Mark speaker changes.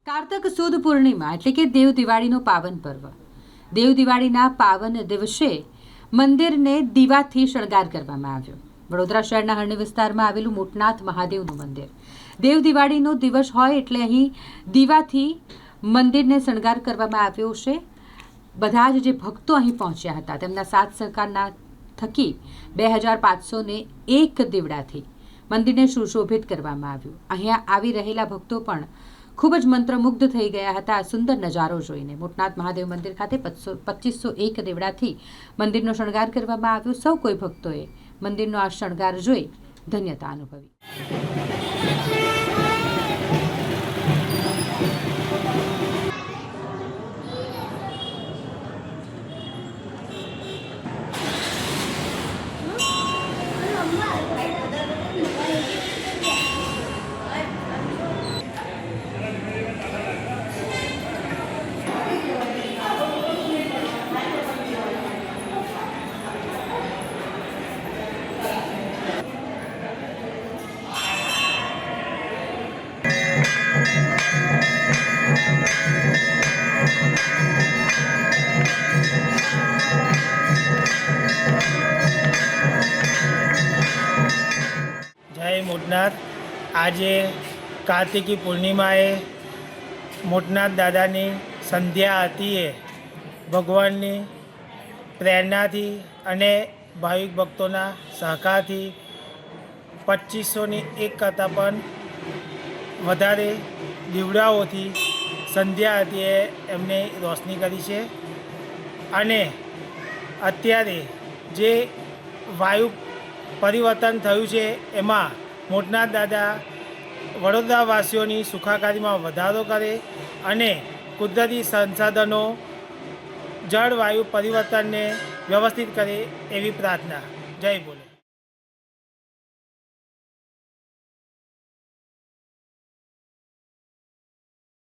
Speaker 1: કારતક સુદ પૂર્ણિમા એટલે કે દેવ દિવાળીનો પાવન પર્વ. દેવ દિવાળીના પાવન દિવસે મંદિરને દીવાથી શણગાર કરવામાં આવ્યો. વડોદરા શહેરના હરણી વિસ્તારમાં આવેલું મોટનાથ મહાદેવનું મંદિર. દેવ દિવાળીનો દિવસ હોય એટલે અહીં દીવાથી મંદિરને શણગાર કરવામાં આવ્યો છે. બધા જ જે ભક્તો અહીં પહોંચ્યા હતા તેમના સાથ સહકારના થકી 2501 દીવડાથી મંદિરને સુશોભિત કરવામાં આવ્યું. અહીંયા આવી રહેલા ભક્તો પણ ખૂબ જ મંત્રમુગ્ધ થઈ ગયા હતા આ સુંદર નજારો જોઈને. મોટનાથ મહાદેવ મંદિર ખાતે 2501 દીવડાથી મંદિરનો શણગાર કરવામાં આવ્યો. સૌ કોઈ ભક્તોએ મંદિરનો આ શણગાર જોઈ ધન્યતા અનુભવી.
Speaker 2: જય મોટનાથ. આજે કાર્તિકી પૂર્ણિમાએ મોટનાથ દાદાની સંધ્યા આરતીએ ભગવાનની પ્રેરણાથી અને ભાવિક ભક્તોના સહકારથી 2501 કરતાં પણ વધારે દીવડાઓથી સંધ્યા આરતીએ એમને રોશની કરી છે. અને અત્યારે જે વાયુ પરિવર્તન થયું છે એમાં મોટનાથ દાદા વડોદરાવાસીઓની સુખાકારીમાં વધારો કરે અને કુદરતી સંસાધનો જળવાયુ પરિવર્તનને વ્યવસ્થિત કરે એવી પ્રાર્થના. જય બોલે.